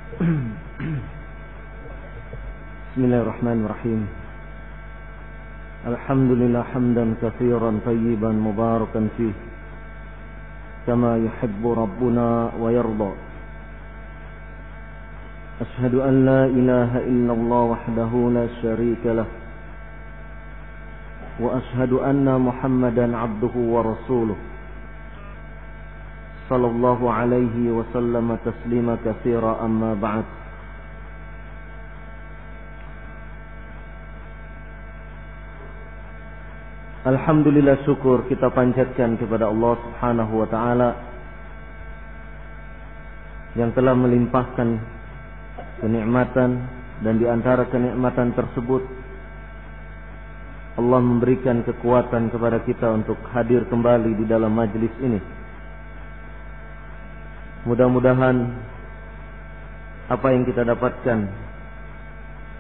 Bismillahirrahmanirrahim. Alhamdulillah hamdan katsiran tayyiban mubarakan fih kama yuhibbu rabbuna wa yarda. Ashhadu an la ilaha illallah wahdahu la syarika lah wa ashhadu anna Muhammadan abduhu wa rasuluh sallallahu alaihi wa sallama taslima katsira amma ba'd. Alhamdulillah, syukur kita panjatkan kepada Allah Subhanahu wa taala yang telah melimpahkan kenikmatan, dan di antara kenikmatan tersebut Allah memberikan kekuatan kepada kita untuk hadir kembali di dalam majlis ini. Mudah-mudahan apa yang kita dapatkan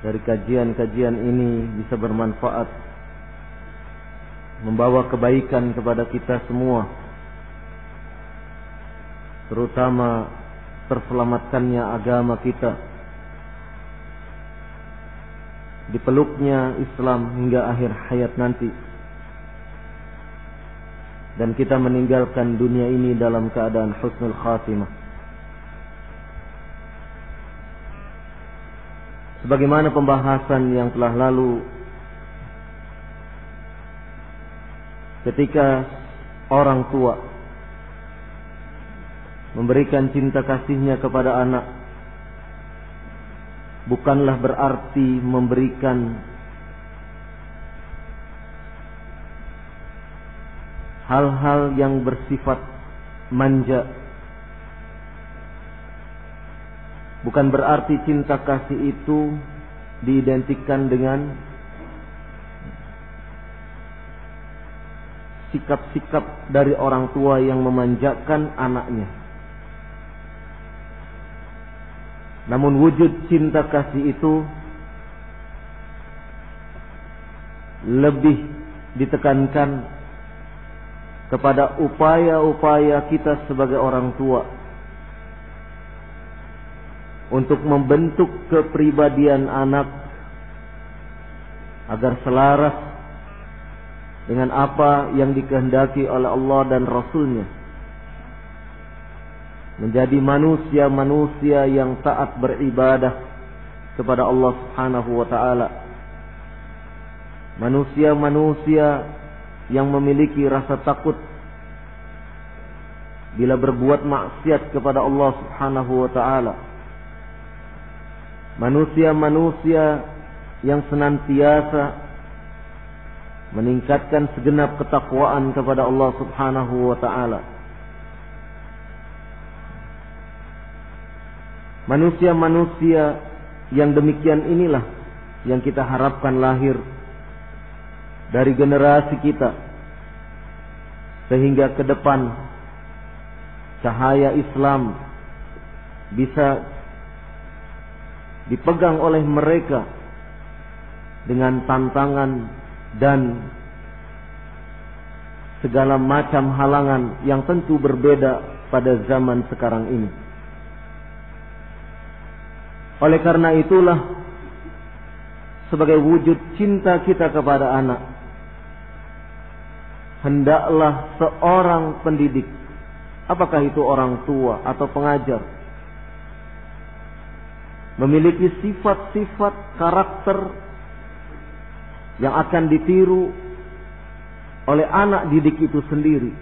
dari kajian-kajian ini bisa bermanfaat, membawa kebaikan kepada kita semua, terutama terselamatkannya agama kita, dipeluknya Islam hingga akhir hayat nanti, dan kita meninggalkan dunia ini dalam keadaan husnul khatimah. Sebagaimana pembahasan yang telah lalu, ketika orang tua memberikan cinta kasihnya kepada anak, bukanlah berarti memberikan hal-hal yang bersifat manja. Bukan berarti cinta kasih itu diidentikan dengan sikap-sikap dari orang tua yang memanjakan anaknya. Namun wujud cinta kasih itu lebih ditekankan kepada upaya-upaya kita sebagai orang tua untuk membentuk kepribadian anak agar selaras dengan apa yang dikehendaki oleh Allah dan Rasulnya, menjadi manusia-manusia yang taat beribadah kepada Allah Subhanahu wa taala, manusia-manusia yang memiliki rasa takut bila berbuat maksiat kepada Allah Subhanahu wa taala, manusia-manusia yang senantiasa meningkatkan segenap ketakwaan kepada Allah Subhanahu wa taala. Manusia-manusia yang demikian inilah yang kita harapkan lahir dari generasi kita, sehingga ke depan cahaya Islam bisa dipegang oleh mereka dengan tantangan dan segala macam halangan yang tentu berbeda pada zaman sekarang ini. Oleh karena itulah, sebagai wujud cinta kita kepada anak, hendaklah seorang pendidik, apakah itu orang tua atau pengajar, memiliki sifat-sifat karakter yang akan ditiru oleh anak didik itu sendiri.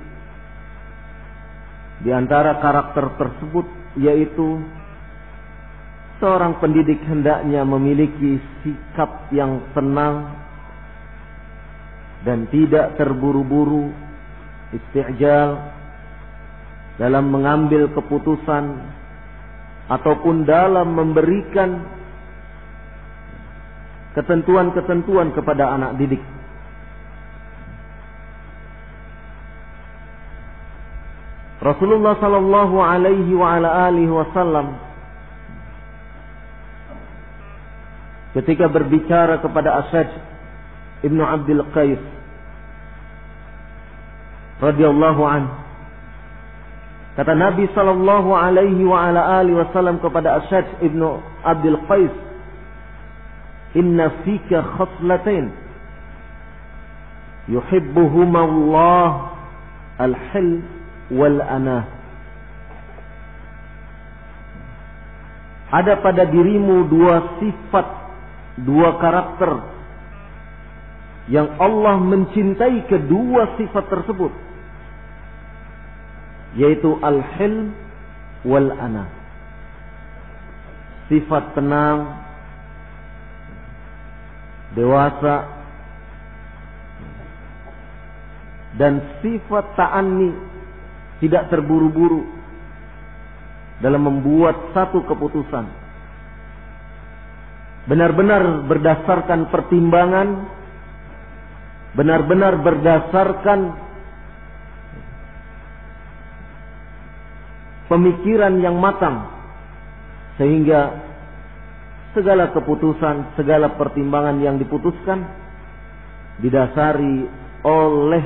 Di antara karakter tersebut yaitu seorang pendidik hendaknya memiliki sikap yang tenang dan tidak terburu-buru, isti'jal dalam mengambil keputusan ataupun dalam memberikan ketentuan-ketentuan kepada anak didik. Rasulullah sallallahu alaihi wa ala alihi wasallam ketika berbicara kepada Asad Ibnu Abdul Qais radhiyallahu anhu, Kata Nabi sallallahu alaihi wa ala alihi wasallam kepada Asy'ad ibnu Abdul Qais, "Inna fika khaslatain yuhibbuhuma Allah, al-hilm wal anah." Ada pada dirimu dua sifat, dua karakter yang Allah mencintai kedua sifat tersebut, yaitu al-hilm wal anah. Sifat tenang, dewasa, dan sifat ta'anni, tidak terburu-buru dalam membuat satu keputusan. Benar-benar berdasarkan pertimbangan, benar-benar berdasarkan pemikiran yang matang, sehingga segala keputusan, segala pertimbangan yang diputuskan didasari oleh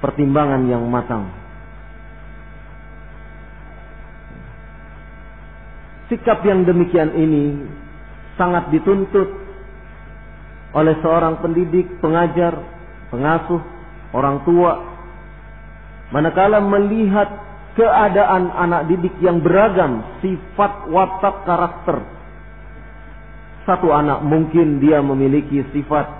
pertimbangan yang matang. Sikap yang demikian ini sangat dituntut oleh seorang pendidik, pengajar, pengasuh, orang tua, manakala melihat keadaan anak didik yang beragam, sifat, watak, karakter. Satu anak mungkin dia memiliki sifat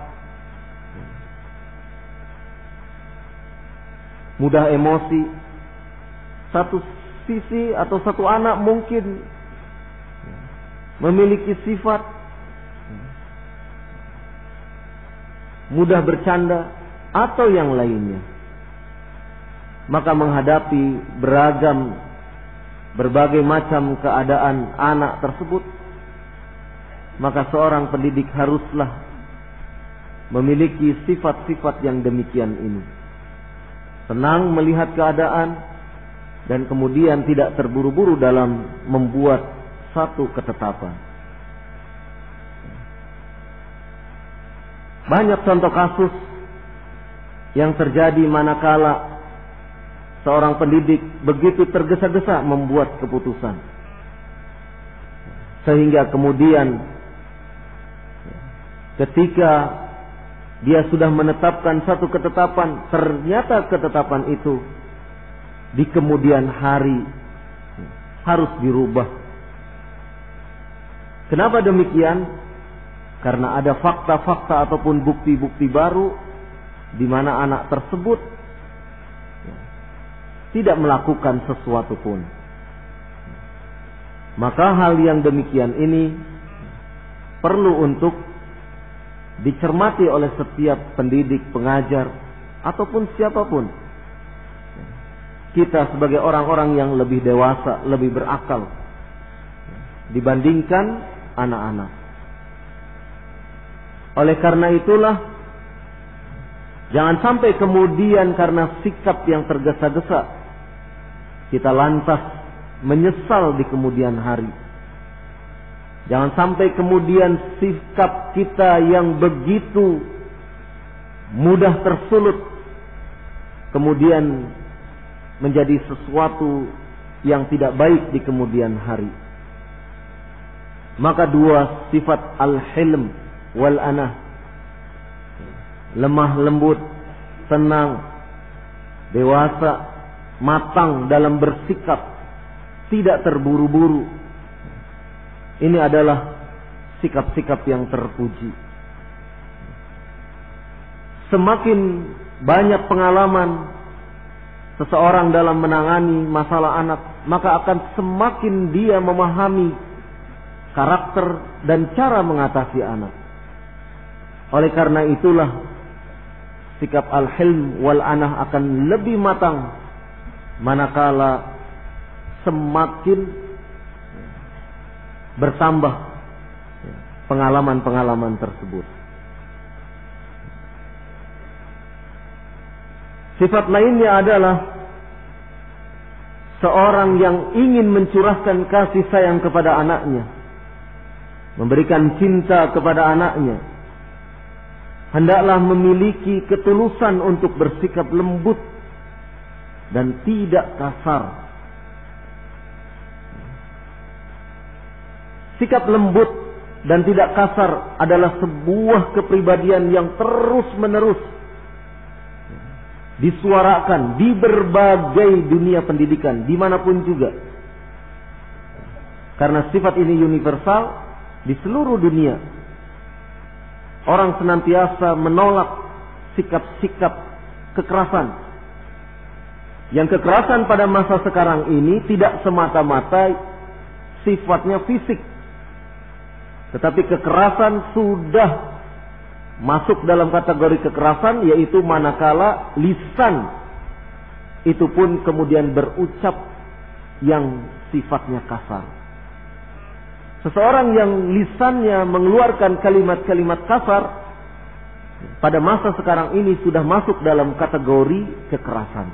mudah emosi. Satu sisi atau satu anak mungkin memiliki sifat mudah bercanda atau yang lainnya. Maka menghadapi berbagai macam keadaan anak tersebut, maka seorang pendidik haruslah memiliki sifat-sifat yang demikian ini. Tenang melihat keadaan dan kemudian tidak terburu-buru dalam membuat satu ketetapan. Banyak contoh kasus yang terjadi manakala seorang pendidik begitu tergesa-gesa membuat keputusan, sehingga kemudian ketika dia sudah menetapkan satu ketetapan, ternyata ketetapan itu di kemudian hari harus dirubah. Kenapa demikian? Karena ada fakta-fakta ataupun bukti-bukti baru di mana anak tersebut tidak melakukan sesuatu pun. Maka hal yang demikian ini perlu untuk dicermati oleh setiap pendidik, pengajar, ataupun siapapun. Kita sebagai orang-orang yang lebih dewasa, lebih berakal dibandingkan anak-anak. Oleh karena itulah, jangan sampai kemudian karena sikap yang tergesa-gesa kita lantas menyesal di kemudian hari. Jangan sampai kemudian sikap kita yang begitu mudah tersulut kemudian menjadi sesuatu yang tidak baik di kemudian hari. Maka dua sifat al-hilm wal anah, lemah lembut, tenang, dewasa, matang dalam bersikap, tidak terburu-buru. Ini adalah sikap-sikap yang terpuji. Semakin banyak pengalaman seseorang dalam menangani masalah anak, maka akan semakin dia memahami karakter dan cara mengatasi anak. Oleh karena itulah sikap al-hilm wal anah akan lebih matang manakala semakin bertambah pengalaman-pengalaman tersebut. Sifat lainnya adalah seorang yang ingin mencurahkan kasih sayang kepada anaknya, memberikan cinta kepada anaknya, hendaklah memiliki ketulusan untuk bersikap lembut dan tidak kasar. Sikap lembut dan tidak kasar adalah sebuah kepribadian yang terus-menerus disuarakan di berbagai dunia pendidikan, dimanapun juga. Karena sifat ini universal di seluruh dunia. Orang senantiasa menolak sikap-sikap kekerasan. Yang kekerasan pada masa sekarang ini tidak semata-mata sifatnya fisik. Tetapi kekerasan sudah masuk dalam kategori kekerasan, yaitu manakala lisan itu pun kemudian berucap yang sifatnya kasar. Seseorang yang lisannya mengeluarkan kalimat-kalimat kasar pada masa sekarang ini sudah masuk dalam kategori kekerasan.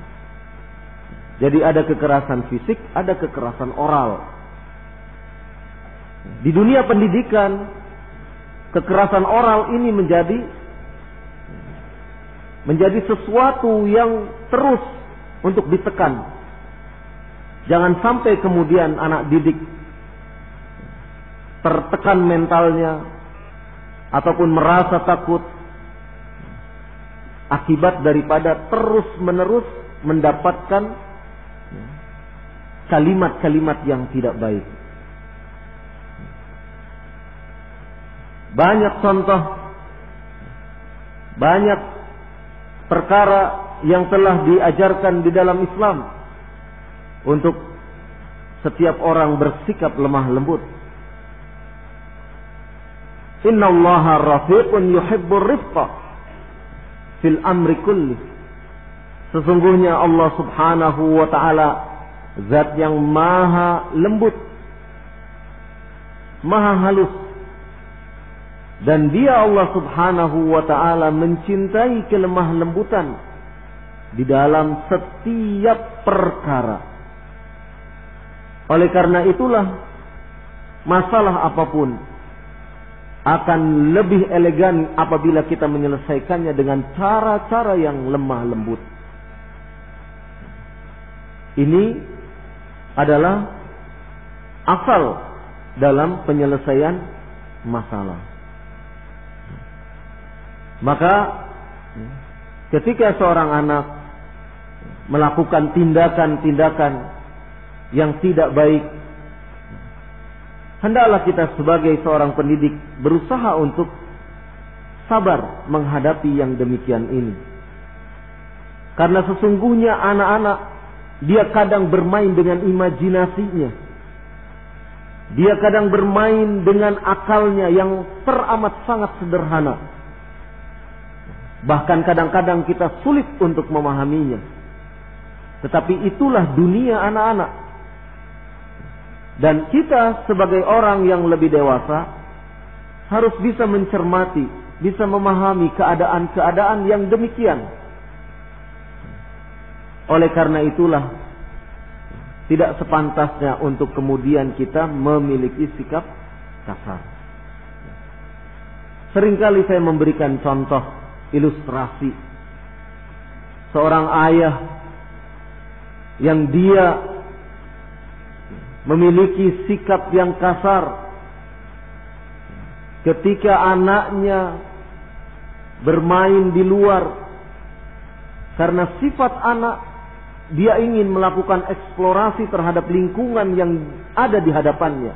Jadi ada kekerasan fisik, ada kekerasan oral. Di dunia pendidikan, kekerasan oral ini menjadi sesuatu yang terus untuk ditekan. Jangan sampai kemudian anak didik tertekan mentalnya ataupun merasa takut akibat daripada terus-menerus mendapatkan kalimat-kalimat yang tidak baik. Banyak contoh, banyak perkara yang telah diajarkan di dalam Islam untuk setiap orang bersikap lemah lembut. Innallaha rafiqun yuhibbur rifqa fil amri kulli. Sesungguhnya Allah Subhanahu wa taala zat yang maha lembut, maha halus. Dan dia Allah Subhanahu wa taala mencintai kelemah lembutan di dalam setiap perkara. Oleh karena itulah masalah apapun akan lebih elegan apabila kita menyelesaikannya dengan cara-cara yang lemah lembut. Ini adalah asal dalam penyelesaian masalah. Maka ketika seorang anak melakukan tindakan-tindakan yang tidak baik, hendaklah kita sebagai seorang pendidik berusaha untuk sabar menghadapi yang demikian ini. Karena sesungguhnya anak-anak, dia kadang bermain dengan imajinasinya. Dia kadang bermain dengan akalnya yang teramat sangat sederhana. Bahkan kadang-kadang kita sulit untuk memahaminya. Tetapi itulah dunia anak-anak. Dan kita sebagai orang yang lebih dewasa harus bisa mencermati, bisa memahami keadaan-keadaan yang demikian. Oleh karena itulah tidak sepantasnya untuk kemudian kita memiliki sikap kasar. Seringkali saya memberikan contoh ilustrasi seorang ayah yang dia memiliki sikap yang kasar ketika anaknya bermain di luar. Karena sifat anak, dia ingin melakukan eksplorasi terhadap lingkungan yang ada di hadapannya.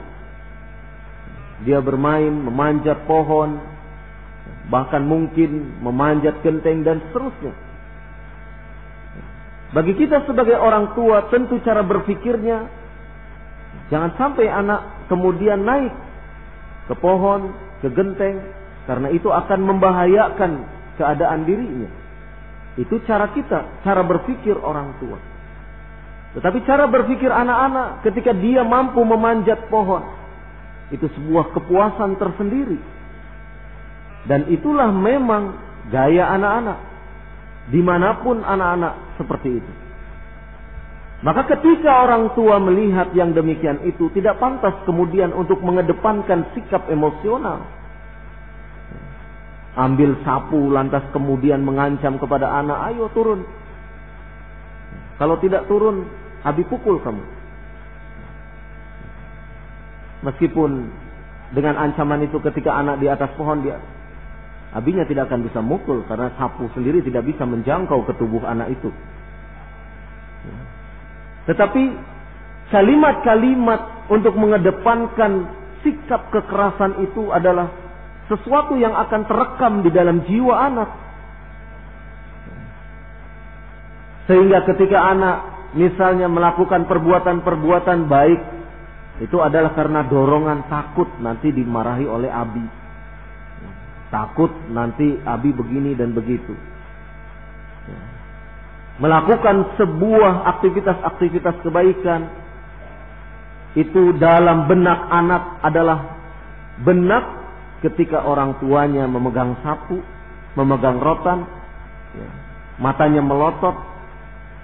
Dia bermain, memanjat pohon, bahkan mungkin memanjat genteng dan seterusnya. Bagi kita sebagai orang tua, tentu cara berpikirnya jangan sampai anak kemudian naik ke pohon, ke genteng, karena itu akan membahayakan keadaan dirinya. Itu cara kita, cara berpikir orang tua. Tetapi cara berpikir anak-anak ketika dia mampu memanjat pohon, itu sebuah kepuasan tersendiri. Dan itulah memang gaya anak-anak, dimanapun anak-anak seperti itu. Maka ketika orang tua melihat yang demikian itu, tidak pantas kemudian untuk mengedepankan sikap emosional. Ambil sapu lantas kemudian mengancam kepada anak, ayo turun. Kalau tidak turun, Abi pukul kamu. Meskipun dengan ancaman itu ketika anak di atas pohon, abinya tidak akan bisa mukul karena sapu sendiri tidak bisa menjangkau ke tubuh anak itu. Tetapi kalimat-kalimat untuk mengedepankan sikap kekerasan itu adalah sesuatu yang akan terekam di dalam jiwa anak. Sehingga ketika anak misalnya melakukan perbuatan-perbuatan baik, itu adalah karena dorongan takut nanti dimarahi oleh abi. Takut nanti abi begini dan begitu. Melakukan sebuah aktivitas-aktivitas kebaikan, itu dalam benak anak adalah benak ketika orang tuanya memegang sapu, memegang rotan, matanya melotot,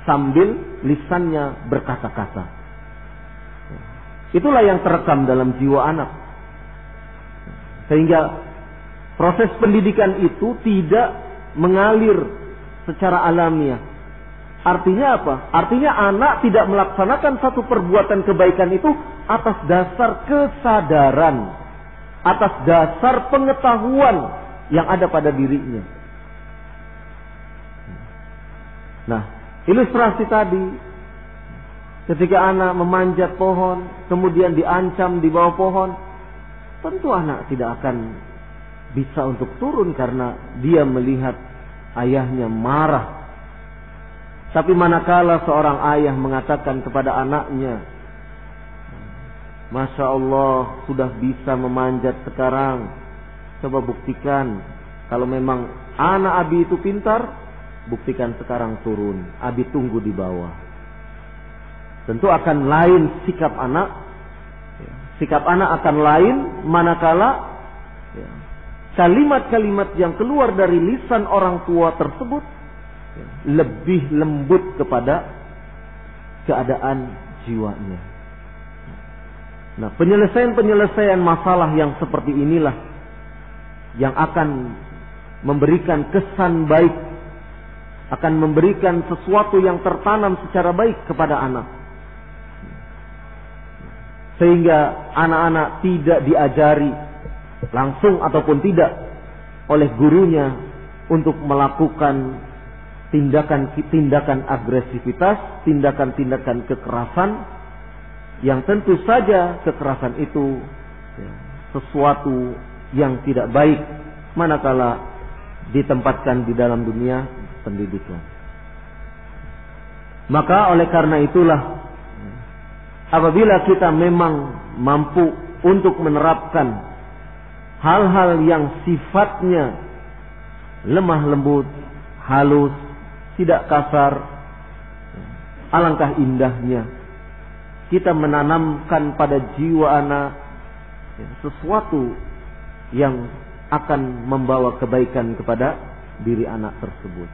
sambil lisannya berkata-kata. Itulah yang terekam dalam jiwa anak. Sehingga proses pendidikan itu tidak mengalir secara alamiah. Artinya apa? Artinya anak tidak melaksanakan satu perbuatan kebaikan itu atas dasar kesadaran, atas dasar pengetahuan yang ada pada dirinya. Nah, ilustrasi tadi, ketika anak memanjat pohon, kemudian diancam di bawah pohon, tentu anak tidak akan bisa untuk turun karena dia melihat ayahnya marah. Tapi manakala seorang ayah mengatakan kepada anaknya, Masya Allah, sudah bisa memanjat sekarang, coba buktikan. Kalau memang anak abi itu pintar, buktikan sekarang turun, abi tunggu di bawah. Tentu akan lain sikap anak. Sikap anak akan lain manakala kalimat-kalimat yang keluar dari lisan orang tua tersebut lebih lembut kepada keadaan jiwanya. Nah, penyelesaian masalah yang seperti inilah yang akan memberikan kesan baik, akan memberikan sesuatu yang tertanam secara baik kepada anak. Sehingga anak-anak tidak diajari langsung ataupun tidak oleh gurunya untuk melakukan tindakan-tindakan agresivitas, tindakan-tindakan kekerasan, yang tentu saja kekerasan itu sesuatu yang tidak baik manakala ditempatkan di dalam dunia pendidikan. Maka oleh karena itulah, apabila kita memang mampu untuk menerapkan hal-hal yang sifatnya lemah lembut, halus, tidak kasar, alangkah indahnya kita menanamkan pada jiwa anak sesuatu yang akan membawa kebaikan kepada diri anak tersebut.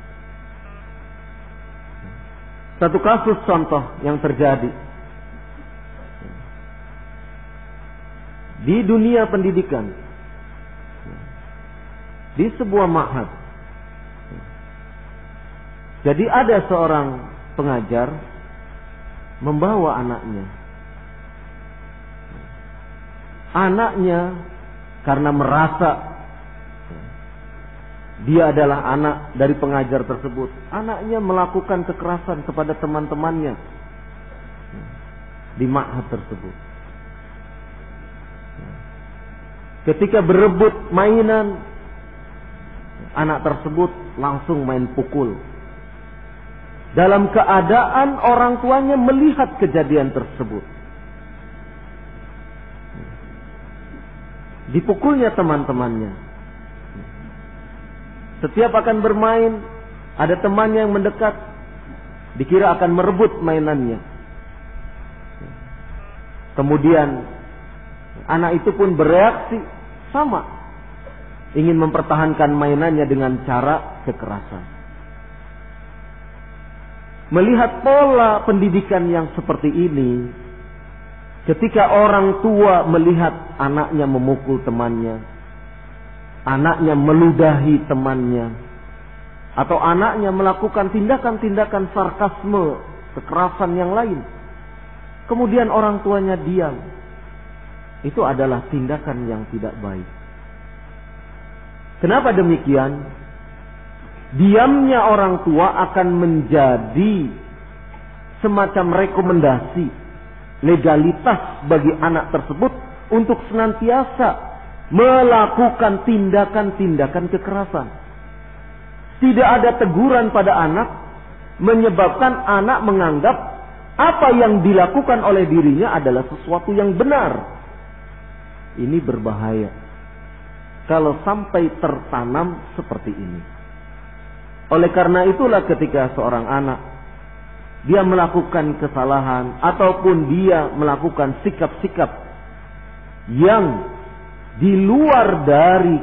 Satu kasus contoh yang terjadi di dunia pendidikan, di sebuah ma'had. Jadi ada seorang pengajar membawa anaknya. Anaknya karena merasa dia adalah anak dari pengajar tersebut, anaknya melakukan kekerasan kepada teman-temannya di ma'had tersebut. Ketika berebut mainan, anak tersebut langsung main pukul. Dalam keadaan orang tuanya melihat kejadian tersebut. Dipukulnya teman-temannya. Setiap akan bermain, ada temannya yang mendekat, dikira akan merebut mainannya. Kemudian anak itu pun bereaksi sama, ingin mempertahankan mainannya dengan cara kekerasan. Melihat pola pendidikan yang seperti ini, ketika orang tua melihat anaknya memukul temannya, anaknya meludahi temannya, atau anaknya melakukan tindakan-tindakan sarkasme kekerasan yang lain. Kemudian orang tuanya diam. Itu adalah tindakan yang tidak baik. Kenapa demikian? Diamnya orang tua akan menjadi semacam rekomendasi, legalitas bagi anak tersebut untuk senantiasa melakukan tindakan-tindakan kekerasan. Tidak ada teguran pada anak menyebabkan anak menganggap apa yang dilakukan oleh dirinya adalah sesuatu yang benar. Ini berbahaya kalau sampai tertanam seperti ini. Oleh karena itulah ketika seorang anak dia melakukan kesalahan ataupun dia melakukan sikap-sikap yang di luar dari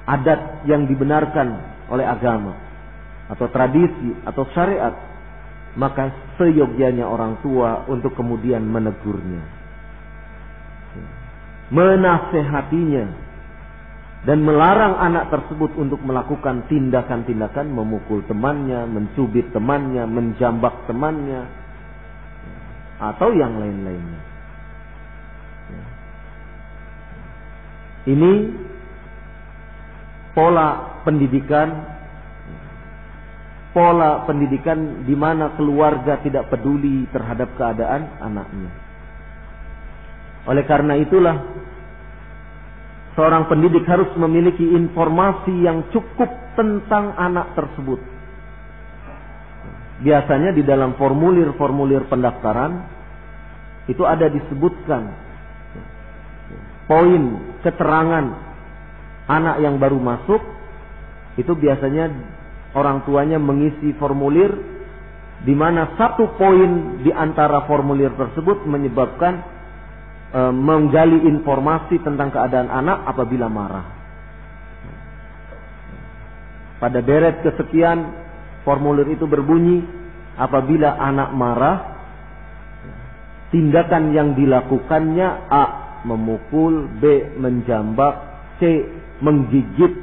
adat yang dibenarkan oleh agama atau tradisi atau syariat, maka seyogyanya orang tua untuk kemudian menegurnya, menasehatinya, dan melarang anak tersebut untuk melakukan tindakan-tindakan memukul temannya, mencubit temannya, menjambak temannya, atau yang lain-lainnya. Ini pola pendidikan di mana keluarga tidak peduli terhadap keadaan anaknya. Oleh karena itulah seorang pendidik harus memiliki informasi yang cukup tentang anak tersebut. Biasanya di dalam formulir-formulir pendaftaran itu ada disebutkan poin keterangan anak yang baru masuk. Itu biasanya orang tuanya mengisi formulir di mana satu poin di antara formulir tersebut menyebabkan menggali informasi tentang keadaan anak apabila marah. Pada deret kesekian formulir itu berbunyi, apabila anak marah, tindakan yang dilakukannya A. memukul, B. menjambak, C. menggigit,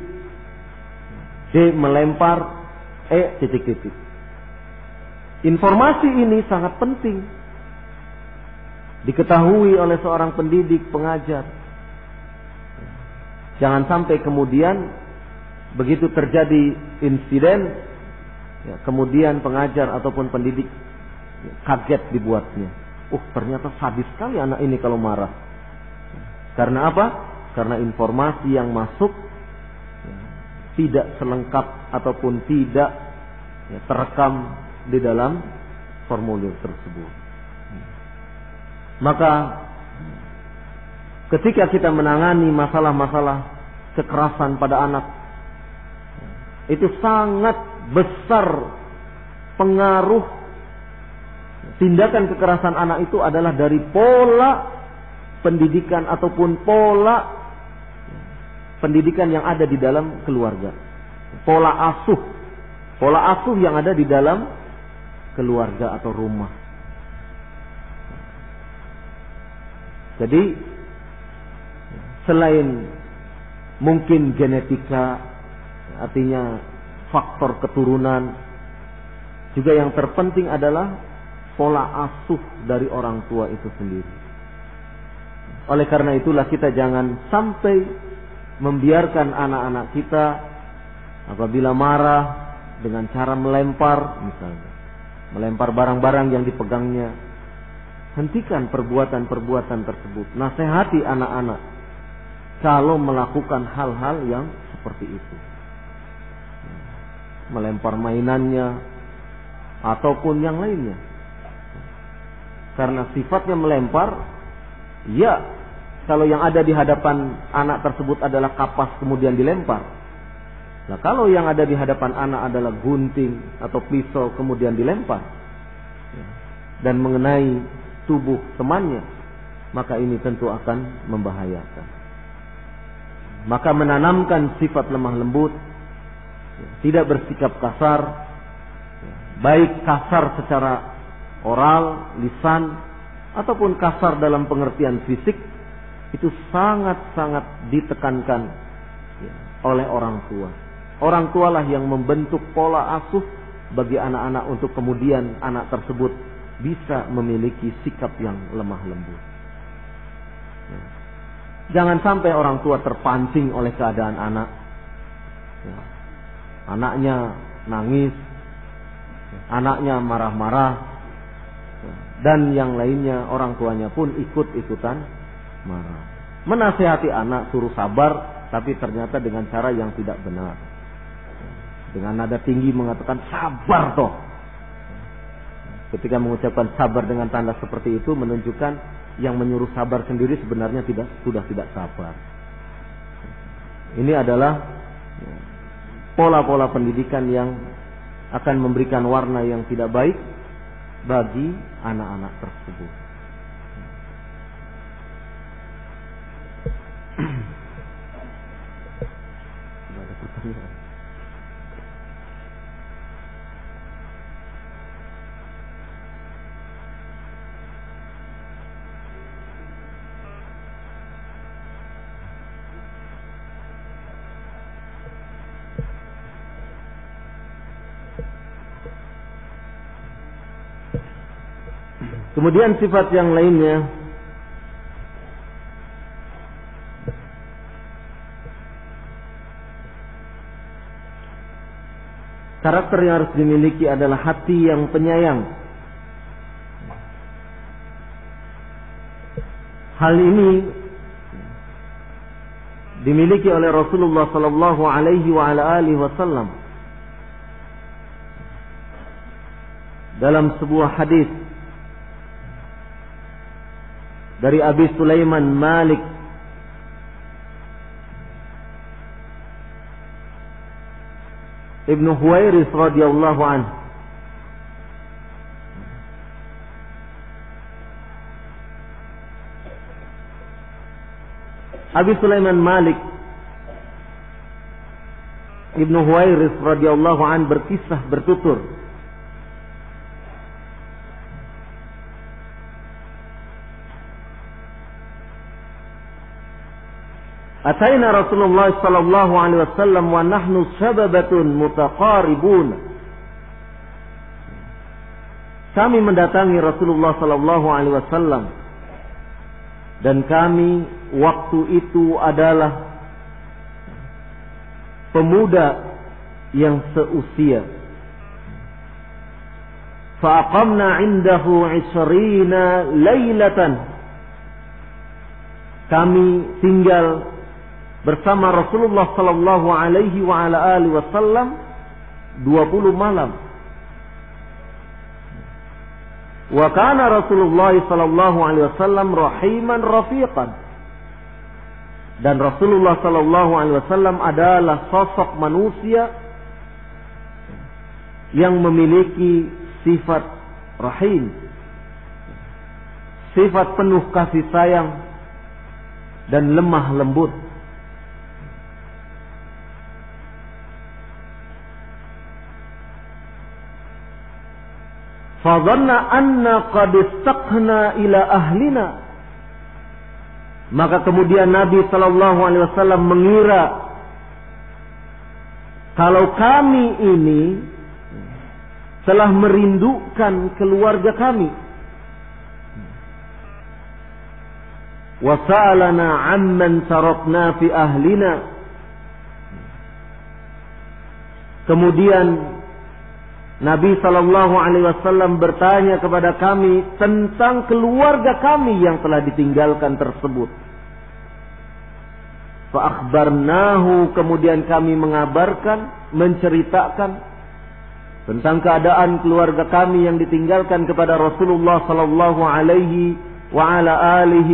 D. melempar, E. titik-titik. Informasi ini sangat penting diketahui oleh seorang pendidik, pengajar. Jangan sampai kemudian begitu terjadi insiden, kemudian pengajar ataupun pendidik kaget dibuatnya. Ternyata sadis sekali anak ini kalau marah. Karena apa? Karena informasi yang masuk tidak selengkap ataupun tidak terekam di dalam formulir tersebut. Maka ketika kita menangani masalah-masalah kekerasan pada anak, itu sangat besar pengaruh tindakan kekerasan anak itu adalah dari pola pendidikan ataupun pola pendidikan yang ada di dalam keluarga. Pola asuh yang ada di dalam keluarga atau rumah. Jadi selain mungkin genetika, artinya faktor keturunan, juga yang terpenting adalah pola asuh dari orang tua itu sendiri. Oleh karena itulah kita jangan sampai membiarkan anak-anak kita apabila marah dengan cara melempar, misalnya melempar barang-barang yang dipegangnya. Hentikan perbuatan-perbuatan tersebut. Nasihati anak-anak kalau melakukan hal-hal yang seperti itu. Melempar mainannya ataupun yang lainnya. Karena sifatnya melempar, ya, kalau yang ada di hadapan anak tersebut adalah kapas kemudian dilempar. Nah, kalau yang ada di hadapan anak adalah gunting atau pisau kemudian dilempar dan mengenai tubuh temannya, maka ini tentu akan membahayakan. Maka menanamkan sifat lemah lembut, tidak bersikap kasar, baik kasar secara oral, lisan, ataupun kasar dalam pengertian fisik, itu sangat-sangat ditekankan oleh orang tua. Orang tualah yang membentuk pola asuh bagi anak-anak untuk kemudian anak tersebut bisa memiliki sikap yang lemah lembut. Jangan sampai orang tua terpancing oleh keadaan anak. Anaknya nangis, anaknya marah-marah, dan yang lainnya orang tuanya pun ikut-ikutan marah. Menasihati anak suruh sabar, tapi ternyata dengan cara yang tidak benar. Dengan nada tinggi mengatakan sabar toh. Ketika mengucapkan sabar dengan tanda seperti itu menunjukkan yang menyuruh sabar sendiri sebenarnya sudah tidak sabar. Ini adalah pola-pola pendidikan yang akan memberikan warna yang tidak baik bagi anak-anak tersebut. Ada pertanyaan? Kemudian sifat yang lainnya, karakter yang harus dimiliki adalah hati yang penyayang. Hal ini dimiliki oleh Rasulullah sallallahu alaihi wasallam dalam sebuah hadis dari Abi Sulaiman Malik Ibnu Huwairis radhiyallahu anhu. Abi Sulaiman Malik Ibnu Huwairis radhiyallahu anhu berkisah bertutur, Ataina Rasulullah sallallahu alaihi wasallam wa nahnu sababatun mutaqaribun. Kami mendatangi Rasulullah sallallahu alaihi wasallam dan kami waktu itu adalah pemuda yang seusia. Fa aqamna 'indahu 20 lailatan. Kami tinggal bersama Rasulullah sallallahu alaihi wasallam 20 malam. Wa kana Rasulullah sallallahu alaihi wasallam rahiman rafiqan. Dan Rasulullah sallallahu alaihi wasallam adalah sosok manusia yang memiliki sifat rahim, sifat penuh kasih sayang dan lemah lembut. Fadhanna anna qad istaqna ila ahlina. Maka kemudian Nabi sallallahu alaihi wasallam mengira kalau kami ini telah merindukan keluarga kami. Wa sa'alana 'amman tarakna fi ahlina. Kemudian Nabi sallallahu alaihi wasallam bertanya kepada kami tentang keluarga kami yang telah ditinggalkan tersebut. Fa akhbarnahu, kemudian kami mengabarkan, menceritakan tentang keadaan keluarga kami yang ditinggalkan kepada Rasulullah sallallahu alaihi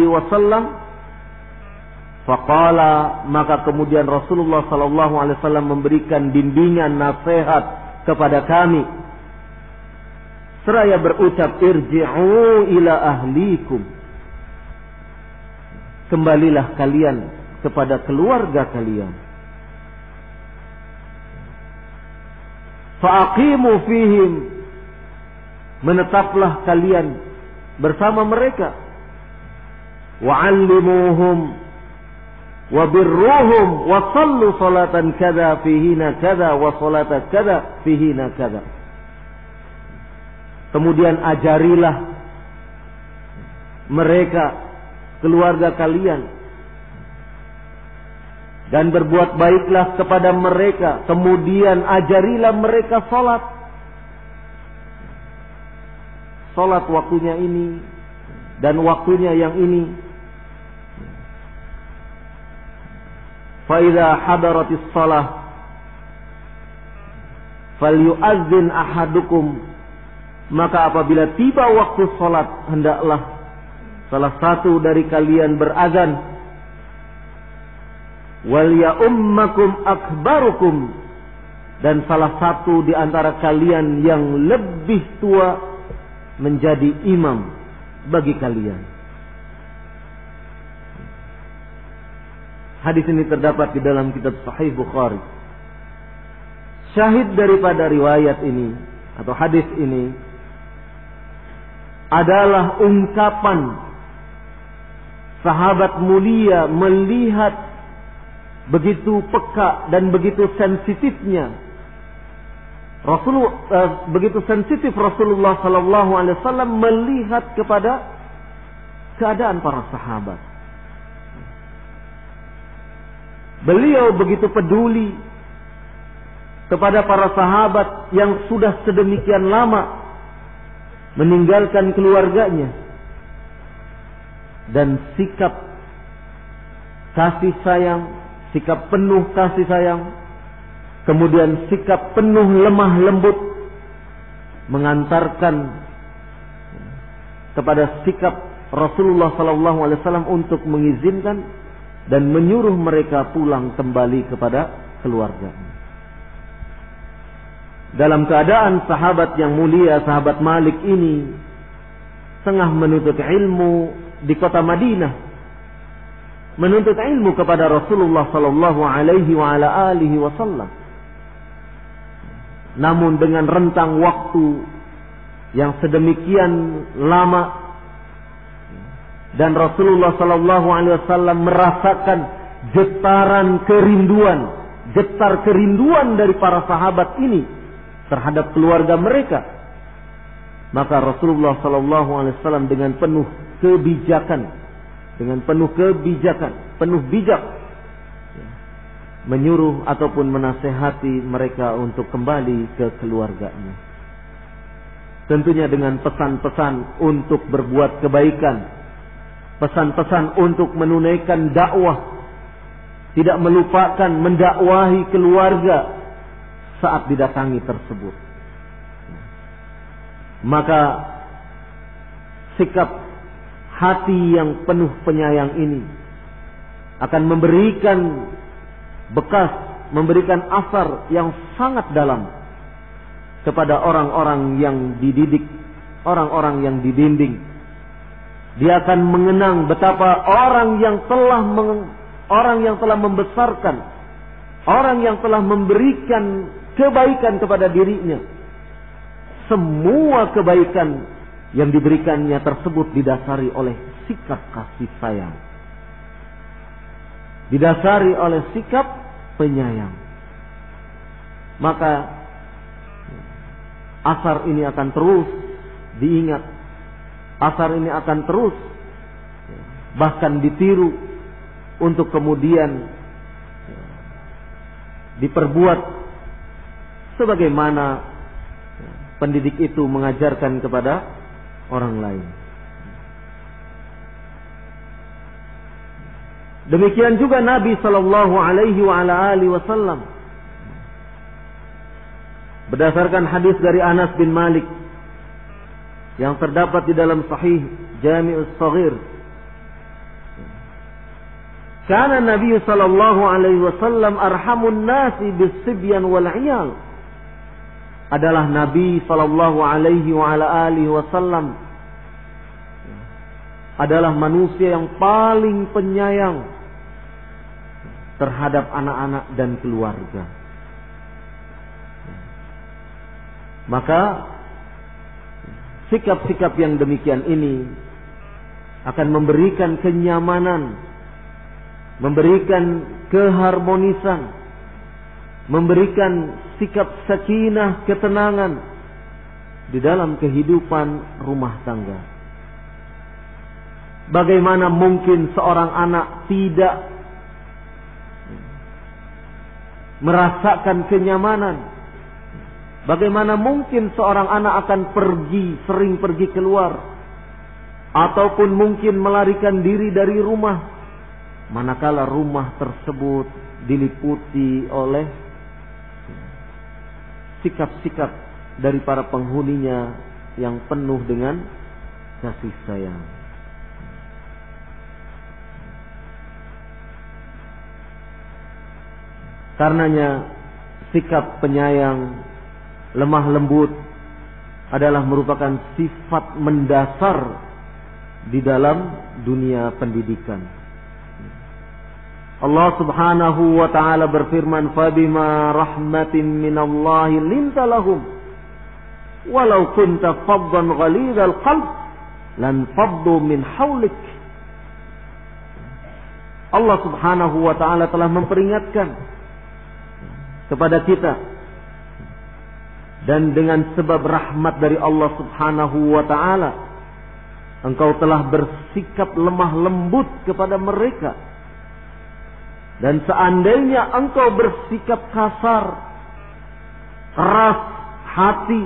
wasallam. Faqala, maka kemudian Rasulullah sallallahu alaihi wasallam memberikan bimbingan nasihat kepada kami seraya berucap, irji'u ila ahlikum, kembalilah kalian kepada keluarga kalian. Fa'aqimu fihim, menetaplah kalian bersama mereka. Wa'allimuhum wa birruhum wa sallu salatan kada fihina kada wa salata kada fihina kada. Kemudian ajarilah mereka, keluarga kalian, dan berbuat baiklah kepada mereka. Kemudian ajarilah mereka salat. Salat waktunya ini dan waktunya yang ini. Fa idza hadaratis shalah falyu'azzin ahadukum, maka apabila tiba waktu salat hendaklah salah satu dari kalian berazan. Wal ya'ummakum akbarukum, dan salah satu di antara kalian yang lebih tua menjadi imam bagi kalian. Hadis ini terdapat di dalam kitab Sahih Bukhari. Syahid daripada riwayat ini atau hadis ini adalah ungkapan sahabat mulia melihat begitu peka dan begitu sensitifnya begitu sensitif Rasulullah sallallahu alaihi wasallam melihat kepada keadaan para sahabat. Beliau begitu peduli kepada para sahabat yang sudah sedemikian lama meninggalkan keluarganya, dan sikap kasih sayang, sikap penuh kasih sayang, kemudian sikap penuh lemah lembut mengantarkan kepada sikap Rasulullah SAW untuk mengizinkan dan menyuruh mereka pulang kembali kepada keluarga. Dalam keadaan sahabat yang mulia, sahabat Malik ini tengah menuntut ilmu di kota Madinah, menuntut ilmu kepada Rasulullah sallallahu alaihi wa ala alihi wasallam. Namun dengan rentang waktu yang sedemikian lama, dan Rasulullah sallallahu alaihi wasallam merasakan getaran kerinduan, getar kerinduan dari para sahabat ini terhadap keluarga mereka. Maka Rasulullah sallallahu alaihi wasallam dengan penuh kebijakan, penuh bijak menyuruh ataupun menasehati mereka untuk kembali ke keluarganya. Tentunya dengan pesan-pesan untuk berbuat kebaikan, pesan-pesan untuk menunaikan dakwah, tidak melupakan mendakwahi keluarga saat didatangi tersebut. Maka sikap hati yang penuh penyayang ini akan memberikan bekas, memberikan asar yang sangat dalam kepada orang-orang yang dididik, orang-orang yang dibimbing. Dia akan mengenang betapa orang yang telah membesarkan, orang yang telah memberikan kebaikan kepada dirinya. Semua kebaikan yang diberikannya tersebut didasari oleh sikap kasih sayang, didasari oleh sikap penyayang. Maka asar ini akan terus diingat, asar ini akan terus bahkan ditiru untuk kemudian diperbuat sebagaimana pendidik itu mengajarkan kepada orang lain. Demikian juga Nabi sallallahu alaihi wa ala alihi wasallam, berdasarkan hadis dari Anas bin Malik yang terdapat di dalam Sahih Jami'us Shaghir, kana Nabi sallallahu alaihi wasallam arhamun nasi bis-sibyan wal 'iyal. Adalah Nabi sallallahu alaihi wa ala alihi wasallam adalah manusia yang paling penyayang terhadap anak-anak dan keluarga. Maka sikap-sikap yang demikian ini akan memberikan kenyamanan, memberikan keharmonisan, memberikan sikap sakinah, ketenangan di dalam kehidupan rumah tangga. Bagaimana mungkin seorang anak tidak merasakan kenyamanan? Bagaimana mungkin seorang anak akan sering pergi keluar, ataupun mungkin melarikan diri dari rumah, manakala rumah tersebut diliputi oleh sikap-sikap dari para penghuninya yang penuh dengan kasih sayang. Karenanya sikap penyayang, lemah lembut adalah merupakan sifat mendasar di dalam dunia pendidikan. Allah Subhanahu wa taala berfirman, "Fabima rahmatin minallahi linta lahum walau kunta faddan ghalidhal qalb lan faddu min hawlik." Allah Subhanahu wa taala telah memperingatkan kepada kita, dan dengan sebab rahmat dari Allah Subhanahu wa taala engkau telah bersikap lemah lembut kepada mereka, dan seandainya engkau bersikap kasar, keras hati,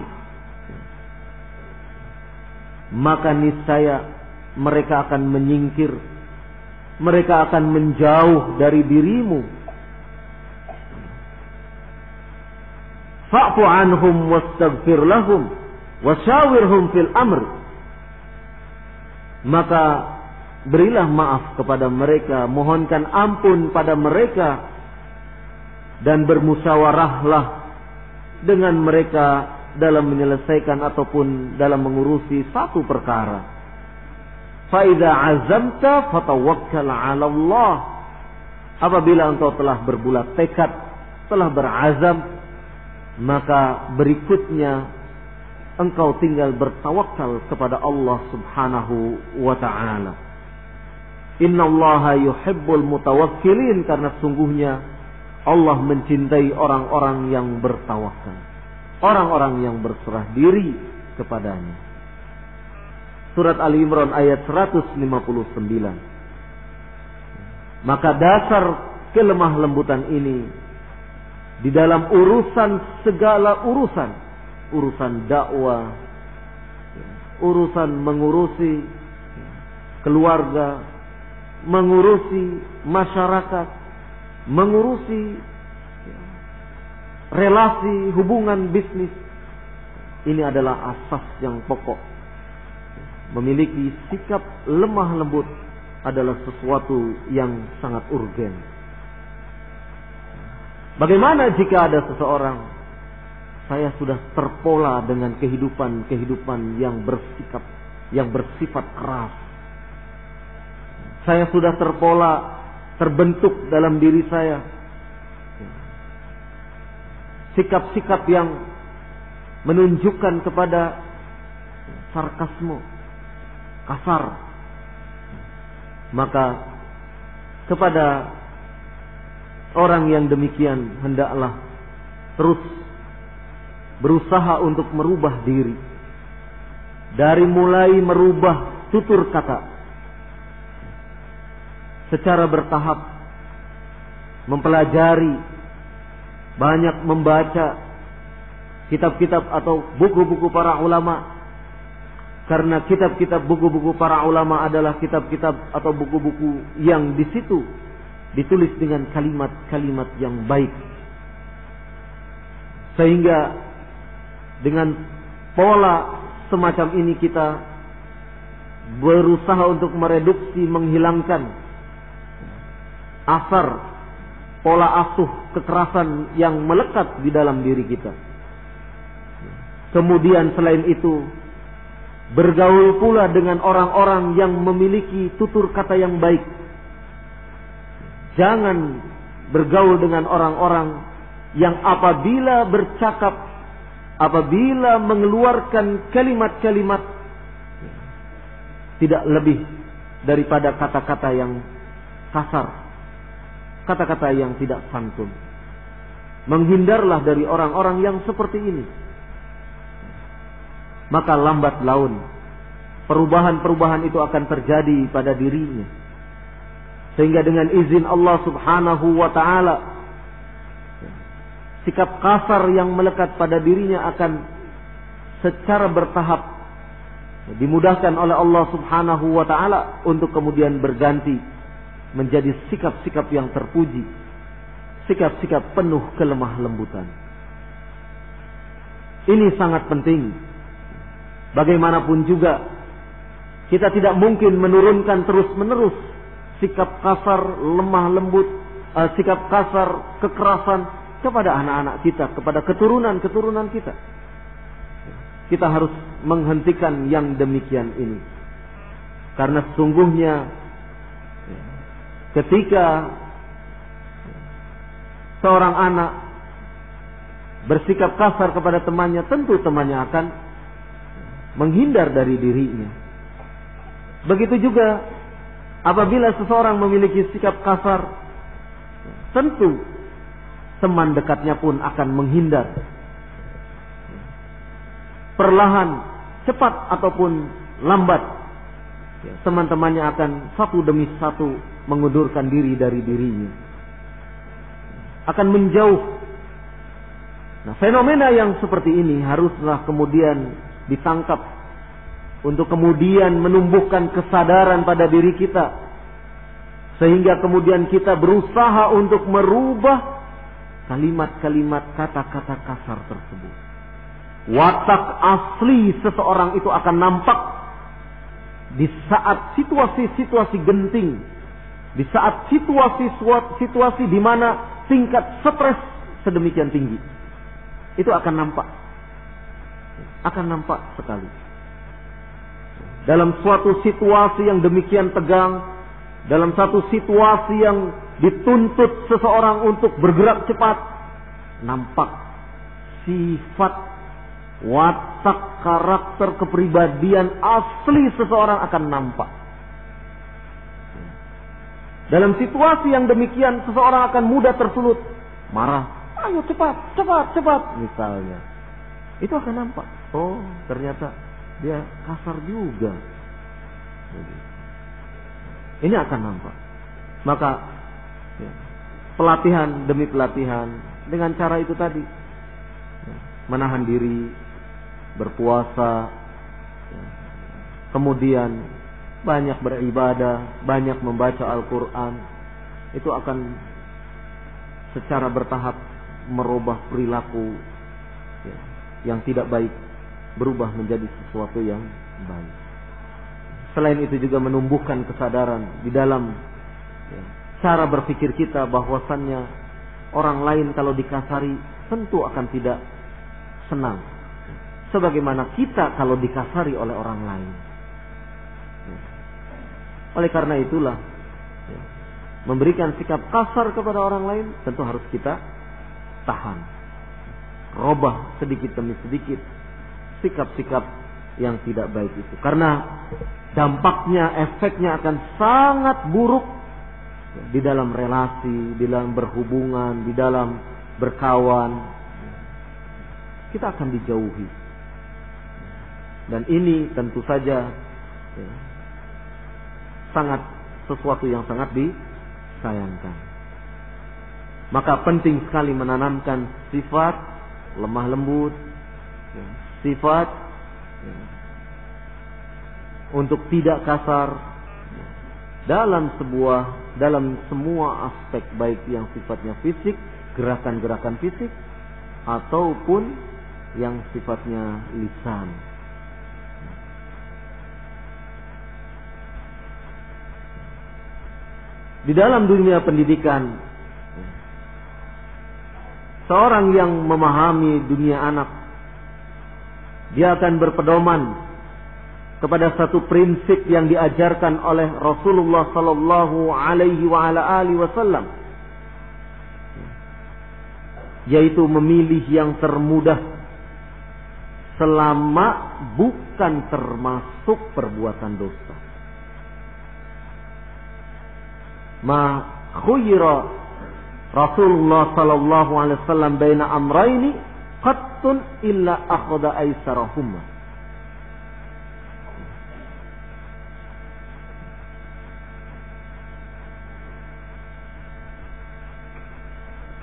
maka niscaya mereka akan menyingkir, mereka akan menjauh dari dirimu. Fa'fu anhum wastaghfir lahum wasyawirhum fil amr. Maka berilah maaf kepada mereka, mohonkan ampun pada mereka, dan bermusyawarahlah dengan mereka dalam menyelesaikan ataupun dalam mengurusi satu perkara. Fa idza azamta fatawakkal 'ala Allah. Apabila engkau telah berbulat tekad, telah berazam, maka berikutnya engkau tinggal bertawakal kepada Allah Subhanahu wa ta'ala. Innallaha yuhibbul mutawakkilin, karena sungguhnya Allah mencintai orang-orang yang bertawakal, orang-orang yang berserah diri kepadanya. Surat Ali Imran ayat 159. Maka dasar kelemah lembutan ini di dalam segala urusan dakwah, urusan mengurusi keluarga, mengurusi masyarakat, mengurusi relasi, hubungan bisnis. Ini adalah asas yang pokok. Memiliki sikap lemah lembut adalah sesuatu yang sangat urgen. Bagaimana jika ada seseorang, saya sudah terpola dengan kehidupan yang bersifat keras. Saya sudah terbentuk dalam diri saya sikap-sikap yang menunjukkan kepada sarkasme, kasar. Maka kepada orang yang demikian hendaklah terus berusaha untuk merubah diri. Dari mulai merubah tutur kata secara bertahap, mempelajari, banyak membaca kitab-kitab atau buku-buku para ulama. Karena kitab-kitab buku-buku para ulama adalah kitab-kitab atau buku-buku yang di situ ditulis dengan kalimat-kalimat yang baik. Sehingga dengan pola semacam ini kita berusaha untuk mereduksi, menghilangkan asar, pola asuh kekerasan yang melekat di dalam diri kita. Kemudian selain itu, bergaul pula dengan orang-orang yang memiliki tutur kata yang baik. Jangan bergaul dengan orang-orang yang apabila bercakap, apabila mengeluarkan kalimat-kalimat tidak lebih daripada kata-kata yang kasar, kata-kata yang tidak santun. Menghindarlah dari orang-orang yang seperti ini. maka lambat laun perubahan-perubahan itu akan terjadi pada dirinya. Sehingga dengan izin Allah Subhanahu wa ta'ala, sikap kasar yang melekat pada dirinya akan secara bertahap dimudahkan oleh Allah Subhanahu wa ta'ala untuk kemudian berganti menjadi sikap-sikap yang terpuji, sikap-sikap penuh kelemah lembutan. Ini sangat penting. Bagaimanapun juga kita tidak mungkin menurunkan terus-menerus sikap kasar, lemah lembut, sikap kasar, kekerasan kepada anak-anak kita, kepada keturunan-keturunan kita. Kita harus menghentikan yang demikian ini. Karena sesungguhnya ketika seorang anak bersikap kasar kepada temannya, tentu temannya akan menghindar dari dirinya. Begitu juga apabila seseorang memiliki sikap kasar, tentu teman dekatnya pun akan menghindar. Perlahan, cepat ataupun lambat, teman-temannya akan satu demi satu mengundurkan diri dari dirinya, akan menjauh. Nah, fenomena yang seperti ini haruslah kemudian ditangkap untuk kemudian menumbuhkan kesadaran pada diri kita, sehingga kemudian kita berusaha untuk merubah kalimat-kalimat, kata-kata kasar tersebut. Watak asli seseorang itu akan nampak di saat situasi-situasi genting, di saat situasi di mana tingkat stres sedemikian tinggi. Itu akan nampak sekali. Dalam suatu situasi yang demikian tegang, dalam satu situasi yang dituntut seseorang untuk bergerak cepat, nampak sifat, watak, karakter, kepribadian asli seseorang akan nampak. Dalam situasi yang demikian, seseorang akan mudah tersulut marah. Ayo cepat, misalnya. Itu akan nampak. Oh, ternyata dia kasar juga. Ini akan nampak. Maka pelatihan demi pelatihan dengan cara itu tadi, menahan diri, berpuasa, kemudian banyak beribadah, banyak membaca Al-Quran, itu akan secara bertahap merubah perilaku yang tidak baik berubah menjadi sesuatu yang baik. Selain itu juga menumbuhkan kesadaran di dalam cara berpikir kita, bahwasannya orang lain kalau dikasari tentu akan tidak senang, sebagaimana kita kalau dikasari oleh orang lain. Oleh karena itulah, memberikan sikap kasar kepada orang lain tentu harus kita tahan, robah sedikit demi sedikit sikap-sikap yang tidak baik itu, karena dampaknya, efeknya akan sangat buruk di dalam relasi, di dalam berhubungan, di dalam berkawan. Kita akan dijauhi, dan ini tentu saja sangat sesuatu yang sangat disayangkan. Maka penting sekali menanamkan sifat lemah lembut, sifat untuk tidak kasar dalam semua aspek, baik yang sifatnya fisik, gerakan-gerakan fisik, ataupun yang sifatnya lisan. Di dalam dunia pendidikan, seorang yang memahami dunia anak, dia akan berpedoman kepada satu prinsip yang diajarkan oleh Rasulullah sallallahu alaihi wasallam, yaitu memilih yang termudah selama bukan termasuk perbuatan dosa. Ma khuyira Rasulullah sallallahu alaihi wasallam baina amrayni qattun illa akhadha aisarahuma.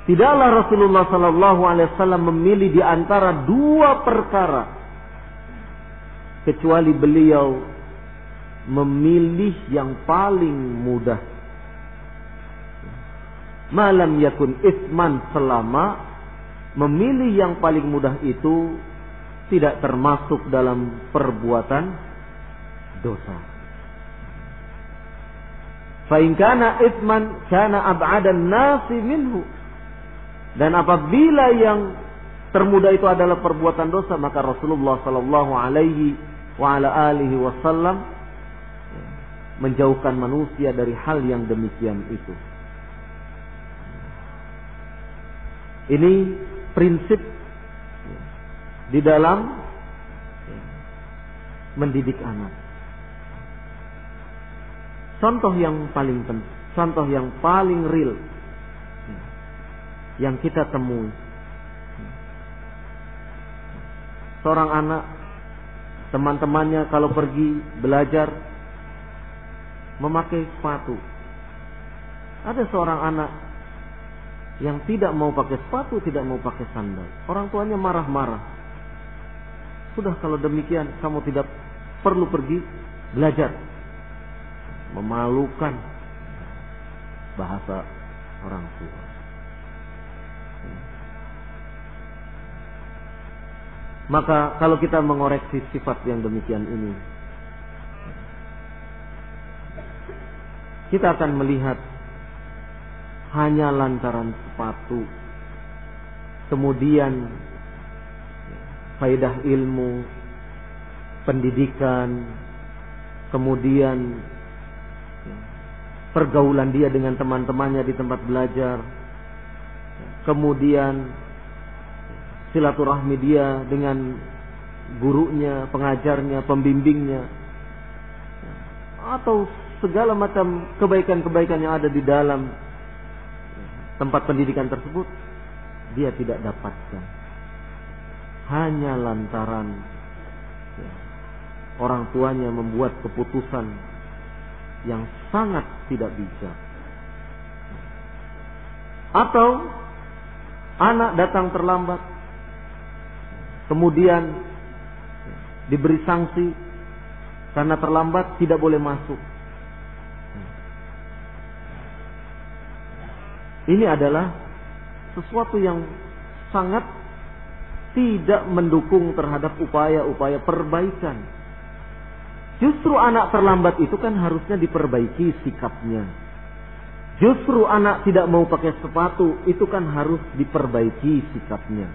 Tidaklah Rasulullah sallallahu alaihi wasallam memilih di antara dua perkara kecuali beliau memilih yang paling mudah. Malam yakun isman, selama memilih yang paling mudah itu tidak termasuk dalam perbuatan dosa. Fa in kana isman kana ab'adan nasi minhu. Dan apabila yang termudah itu adalah perbuatan dosa, maka Rasulullah sallallahu alaihi wa ala alihi wasallam menjauhkan manusia dari hal yang demikian itu. Ini prinsip di dalam mendidik anak. Contoh yang paling real yang kita temui. Seorang anak, teman-temannya kalau pergi belajar memakai sepatu. Ada seorang anak yang tidak mau pakai sepatu, tidak mau pakai sandal. Orang tuanya marah-marah. Sudah, kalau demikian kamu tidak perlu pergi belajar. Memalukan bahasa orang tua. Maka kalau kita mengoreksi sifat yang demikian ini, kita akan melihat hanya lantaran sepatu, kemudian faedah ilmu, pendidikan, kemudian pergaulan dia dengan teman-temannya di tempat belajar, kemudian silaturahmi dia dengan gurunya, pengajarnya, pembimbingnya, atau segala macam kebaikan-kebaikan yang ada di dalam tempat pendidikan tersebut, dia tidak dapatkan. Hanya lantaran orang tuanya membuat keputusan yang sangat tidak bijak. Atau anak datang terlambat, kemudian diberi sanksi karena terlambat, tidak boleh masuk. Ini adalah sesuatu yang sangat tidak mendukung terhadap upaya-upaya perbaikan. Justru anak terlambat itu kan harusnya diperbaiki sikapnya. Justru anak tidak mau pakai sepatu itu kan harus diperbaiki sikapnya.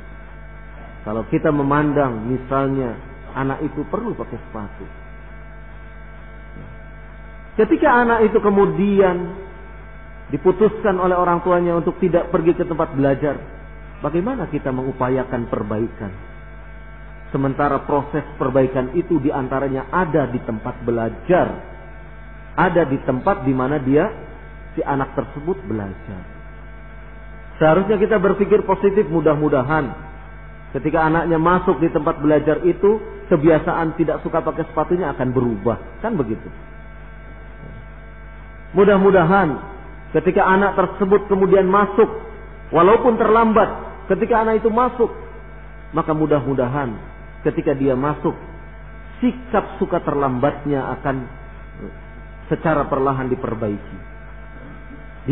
Kalau kita memandang misalnya anak itu perlu pakai sepatu, ketika anak itu kemudian diputuskan oleh orang tuanya untuk tidak pergi ke tempat belajar, bagaimana kita mengupayakan perbaikan? Sementara proses perbaikan itu diantaranya ada di tempat belajar, ada di tempat di mana si anak tersebut belajar. Seharusnya kita berpikir positif, mudah-mudahan ketika anaknya masuk di tempat belajar itu, kebiasaan tidak suka pakai sepatunya akan berubah, kan begitu? Mudah-mudahan ketika anak tersebut kemudian masuk, walaupun terlambat, ketika anak itu masuk, maka mudah-mudahan ketika dia masuk, sikap suka terlambatnya akan secara perlahan diperbaiki,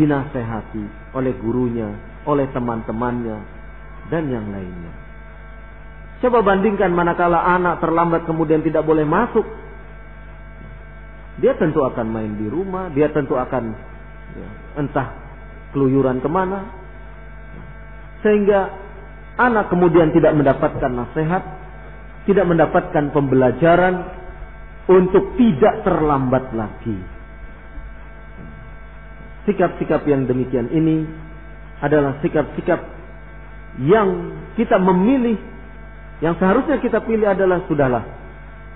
dinasehati oleh gurunya, oleh teman-temannya, dan yang lainnya. Coba bandingkan manakala anak terlambat kemudian tidak boleh masuk, dia tentu akan main di rumah, dia tentu akan entah keluyuran kemana, sehingga anak kemudian tidak mendapatkan nasihat, tidak mendapatkan pembelajaran untuk tidak terlambat lagi. Sikap-sikap yang demikian ini adalah sikap-sikap yang kita memilih, yang seharusnya kita pilih adalah sudahlah,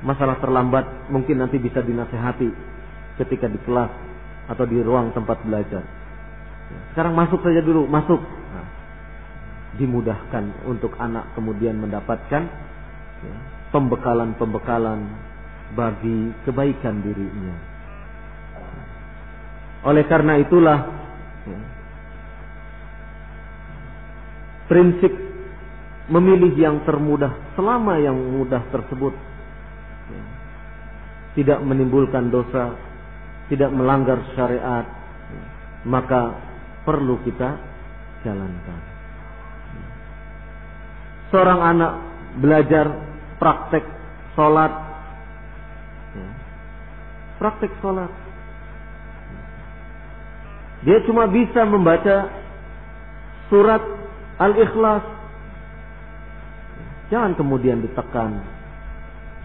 masalah terlambat mungkin nanti bisa dinasehati ketika di kelas atau di ruang tempat belajar. Sekarang masuk saja dulu, masuk. Nah, dimudahkan untuk anak kemudian mendapatkan pembekalan-pembekalan bagi kebaikan dirinya. Oleh karena itulah prinsip memilih yang termudah selama yang mudah tersebut tidak menimbulkan dosa, tidak melanggar syariat, maka perlu kita jalankan. Seorang anak belajar praktek sholat, praktek sholat, dia cuma bisa membaca surat Al-Ikhlas. Jangan kemudian ditekan,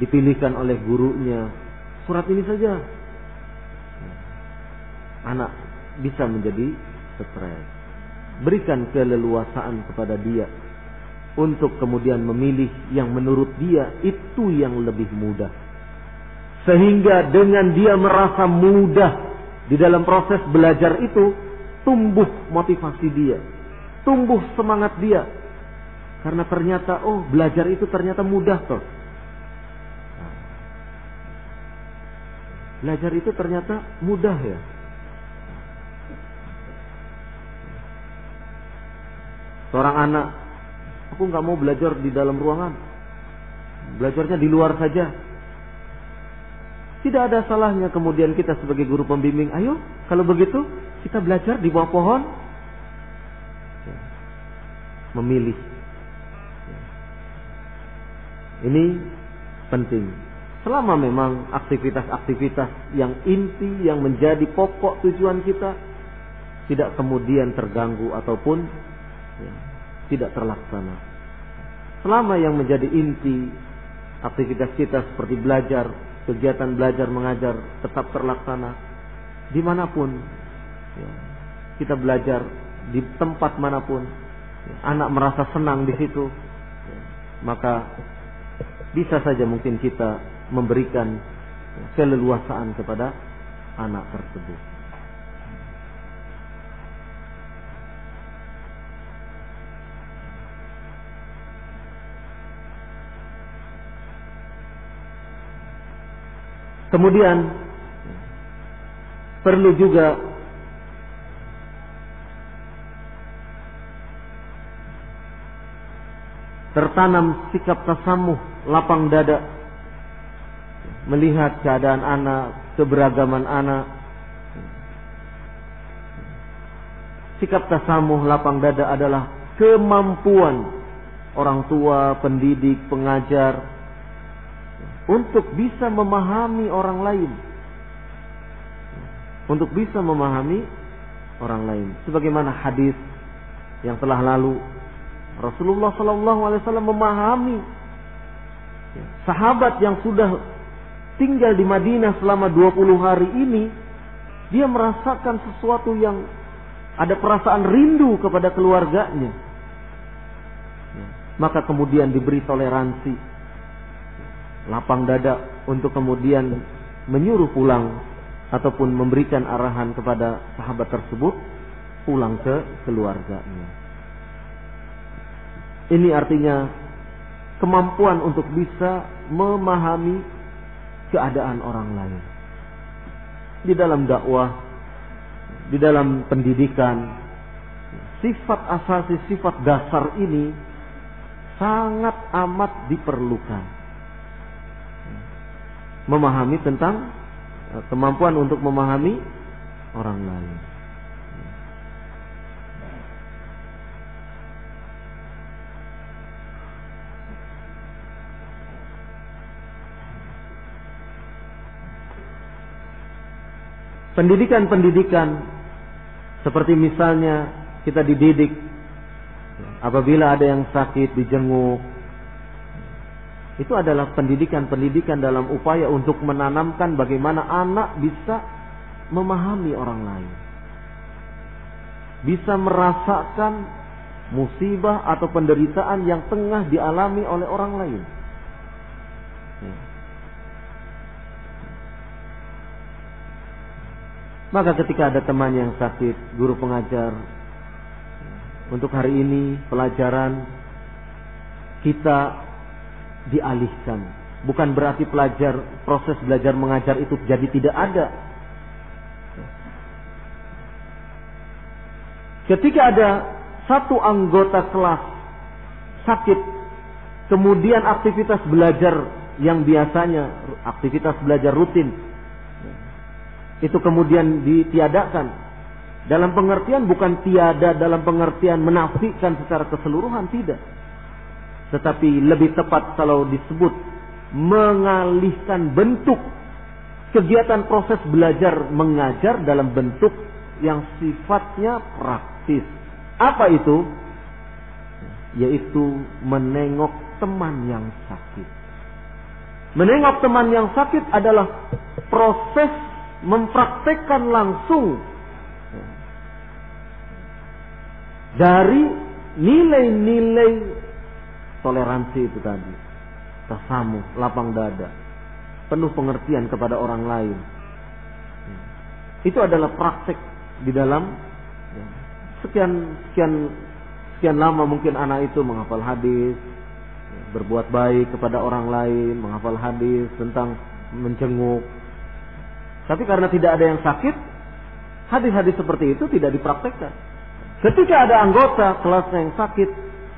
dipilihkan oleh gurunya surat ini saja. Anak bisa menjadi stres. Berikan keleluasaan kepada dia untuk kemudian memilih yang menurut dia itu yang lebih mudah. Sehingga dengan dia merasa mudah di dalam proses belajar itu, tumbuh motivasi dia, tumbuh semangat dia. Karena ternyata, oh, belajar itu ternyata mudah toh. Belajar itu ternyata mudah ya. Seorang anak, aku nggak mau belajar di dalam ruangan, belajarnya di luar saja. Tidak ada salahnya kemudian kita sebagai guru pembimbing, ayo kalau begitu kita belajar di bawah pohon. Memilih. Ini penting. Selama memang aktivitas-aktivitas yang inti, yang menjadi pokok tujuan kita tidak kemudian terganggu ataupun tidak terlaksana. Selama yang menjadi inti aktivitas kita seperti belajar, kegiatan belajar mengajar tetap terlaksana dimanapun, kita belajar di tempat manapun, anak merasa senang di situ, maka bisa saja mungkin kita memberikan keleluasaan kepada anak tersebut. Kemudian perlu juga tertanam sikap tasamuh, lapang dada, melihat keadaan anak, keberagaman anak. Sikap tasamuh, lapang dada adalah kemampuan orang tua, pendidik, pengajar untuk bisa memahami orang lain. Untuk bisa memahami orang lain. Sebagaimana hadis yang telah lalu, Rasulullah SAW memahami sahabat yang sudah tinggal di Madinah selama 20 hari ini. Dia merasakan sesuatu yang ada perasaan rindu kepada keluarganya. Maka kemudian diberi toleransi, lapang dada untuk kemudian menyuruh pulang ataupun memberikan arahan kepada sahabat tersebut pulang ke keluarganya. Ini artinya kemampuan untuk bisa memahami keadaan orang lain. Di dalam dakwah, di dalam pendidikan, sifat asasi, sifat dasar ini sangat amat diperlukan. Memahami tentang kemampuan untuk memahami orang lain. Pendidikan-pendidikan seperti misalnya kita dididik apabila ada yang sakit dijenguk. Itu adalah pendidikan-pendidikan dalam upaya untuk menanamkan bagaimana anak bisa memahami orang lain. Bisa merasakan musibah atau penderitaan yang tengah dialami oleh orang lain. Maka ketika ada teman yang sakit, guru pengajar, untuk hari ini pelajaran kita dialihkan. Bukan berarti proses belajar mengajar itu jadi tidak ada. Ketika ada satu anggota kelas sakit, kemudian aktivitas belajar yang biasanya aktivitas belajar rutin itu kemudian ditiadakan. Dalam pengertian bukan tiada dalam pengertian menafikan secara keseluruhan, tidak. Tetapi lebih tepat kalau disebut mengalihkan bentuk kegiatan proses belajar mengajar dalam bentuk yang sifatnya praktis. Apa itu? Yaitu menengok teman yang sakit. Menengok teman yang sakit adalah proses mempraktekkan langsung dari nilai-nilai toleransi itu tadi. Tasamuh, lapang dada, penuh pengertian kepada orang lain. Itu adalah praktek di dalam sekian lama mungkin anak itu menghafal hadis, berbuat baik kepada orang lain, menghafal hadis tentang menjenguk. Tapi karena tidak ada yang sakit, hadis-hadis seperti itu tidak dipraktekkan. Ketika ada anggota kelasnya yang sakit,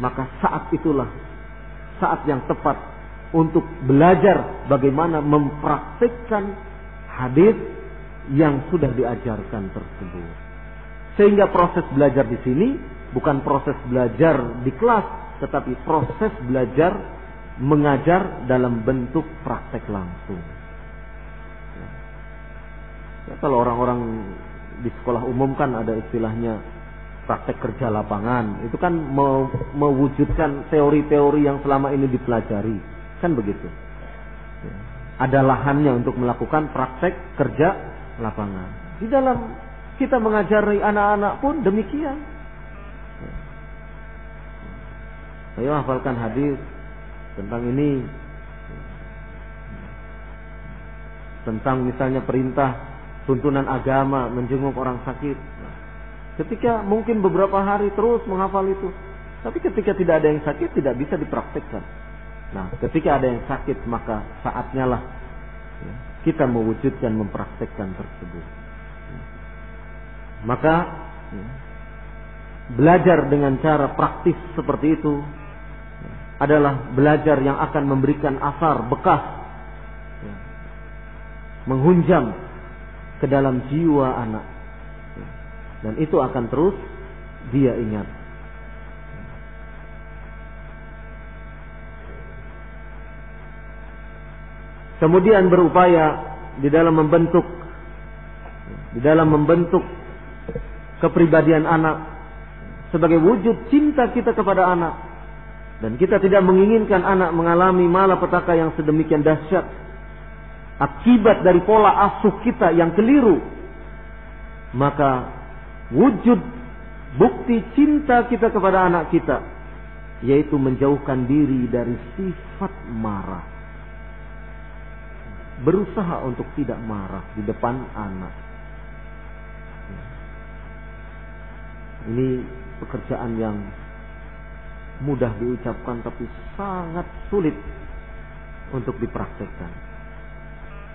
maka saat itulah saat yang tepat untuk belajar bagaimana mempraktekkan hadis yang sudah diajarkan tersebut. Sehingga proses belajar di sini bukan proses belajar di kelas, tetapi proses belajar mengajar dalam bentuk praktek langsung. Ya, kalau orang-orang di sekolah umum kan ada istilahnya praktek kerja lapangan. Itu kan mewujudkan teori-teori yang selama ini dipelajari. Kan begitu. Ya. Ada lahannya untuk melakukan praktek kerja lapangan. Di dalam kita mengajari anak-anak pun demikian. Ya. Ayo hafalkan hadis tentang ini. Tentang misalnya perintah tuntunan agama menjenguk orang sakit. Ketika mungkin beberapa hari terus menghafal itu, tapi ketika tidak ada yang sakit tidak bisa dipraktekkan. Nah, ketika ada yang sakit maka saatnya lah kita mewujudkan mempraktekkan tersebut. Maka belajar dengan cara praktis seperti itu adalah belajar yang akan memberikan asar bekas, menghunjam ke dalam jiwa anak, dan itu akan terus dia ingat. Kemudian berupaya di dalam membentuk kepribadian anak sebagai wujud cinta kita kepada anak, dan kita tidak menginginkan anak mengalami malapetaka yang sedemikian dahsyat akibat dari pola asuh kita yang keliru. Maka wujud bukti cinta kita kepada anak kita yaitu menjauhkan diri dari sifat marah. Berusaha untuk tidak marah di depan anak. Ini pekerjaan yang mudah diucapkan tapi sangat sulit untuk dipraktekkan.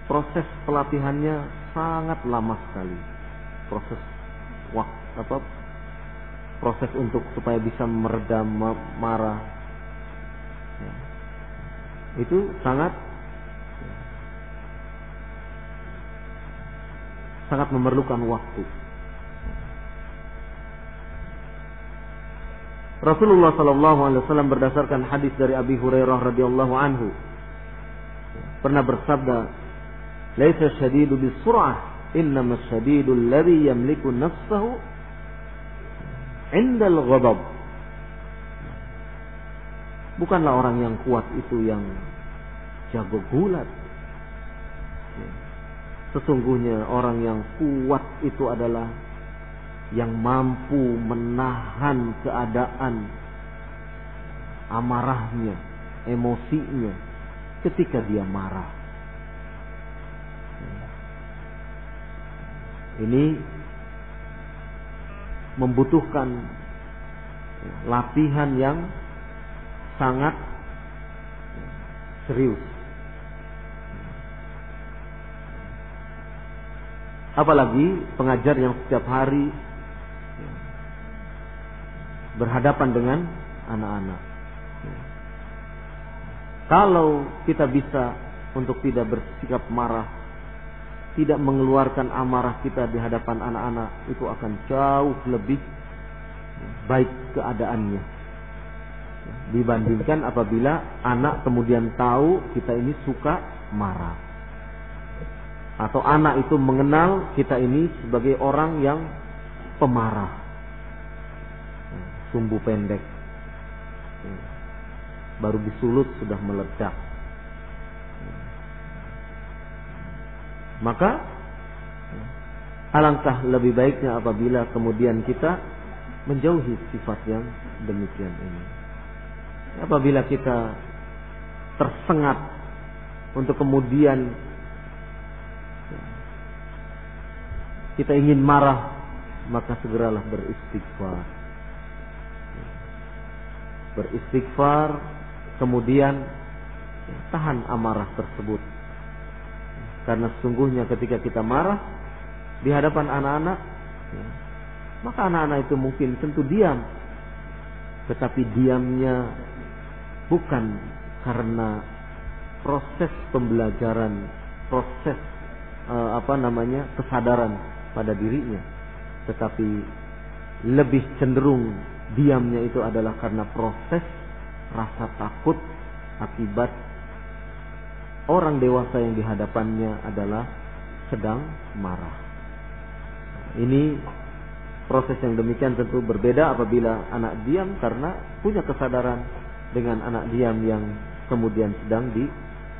Proses pelatihannya sangat lama sekali. Proses untuk supaya bisa meredam marah. Ya. Itu sangat memerlukan waktu. Rasulullah sallallahu alaihi wasallam berdasarkan hadis dari Abi Hurairah radhiyallahu anhu pernah bersabda, "Laisa syadidu bis-sur'ah, innama syadidu alladhi yamliku nafsahu 'inda al-ghadab." Bukanlah orang yang kuat itu yang jago gulat. Sesungguhnya orang yang kuat itu adalah yang mampu menahan keadaan amarahnya, emosinya ketika dia marah. Ini membutuhkan latihan yang sangat serius. Apalagi pengajar yang setiap hari berhadapan dengan anak-anak. Kalau kita bisa untuk tidak bersikap marah, tidak mengeluarkan amarah kita di hadapan anak-anak, itu akan jauh lebih baik keadaannya dibandingkan apabila anak kemudian tahu kita ini suka marah, atau anak itu mengenal kita ini sebagai orang yang pemarah, sumbu pendek, baru disulut sudah meledak. Maka alangkah lebih baiknya apabila kemudian kita menjauhi sifat yang demikian ini. Apabila kita tersengat untuk kemudian kita ingin marah, maka segeralah beristighfar. Beristighfar, kemudian tahan amarah tersebut. Karena sesungguhnya ketika kita marah di hadapan anak-anak, maka anak-anak itu mungkin tentu diam. Tetapi diamnya bukan karena proses pembelajaran, proses kesadaran pada dirinya, tetapi lebih cenderung diamnya itu adalah karena proses rasa takut akibat orang dewasa yang dihadapannya adalah sedang marah. Ini proses yang demikian tentu berbeda apabila anak diam karena punya kesadaran dengan anak diam yang kemudian sedang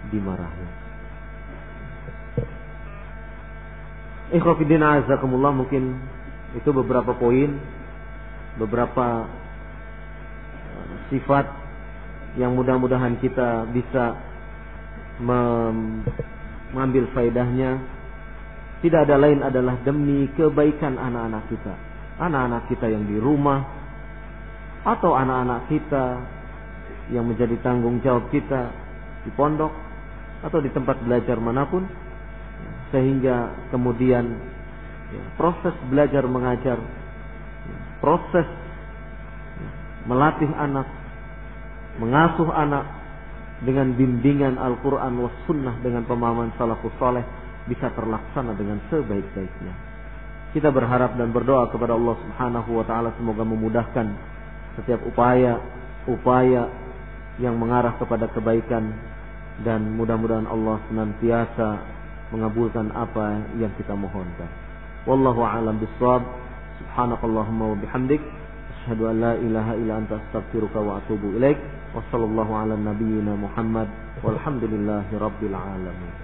dimarahi. Ikhwatiddin azakumullah, mungkin itu beberapa poin, beberapa sifat yang mudah-mudahan kita bisa mengambil faedahnya. Tidak ada lain adalah demi kebaikan anak-anak kita. Anak-anak kita yang di rumah, atau anak-anak kita yang menjadi tanggung jawab kita di pondok atau di tempat belajar manapun, sehingga kemudian proses belajar mengajar, proses melatih anak, mengasuh anak dengan bimbingan Al-Quran was sunnah, dengan pemahaman salafus saleh, bisa terlaksana dengan sebaik-baiknya. Kita berharap dan berdoa kepada Allah Subhanahu wa taala semoga memudahkan setiap upaya yang mengarah kepada kebaikan, dan mudah-mudahan Allah senantiasa mengabulkan apa yang kita mohonkan. Wallahu a'lam bissawab. Subhanakallahumma wa bihamdik, asyhadu an la ilaha illa anta, astaghfiruka wa atubu ilaik. Wassallallahu ala nabiyyina Muhammad walhamdulillahi rabbil alamin.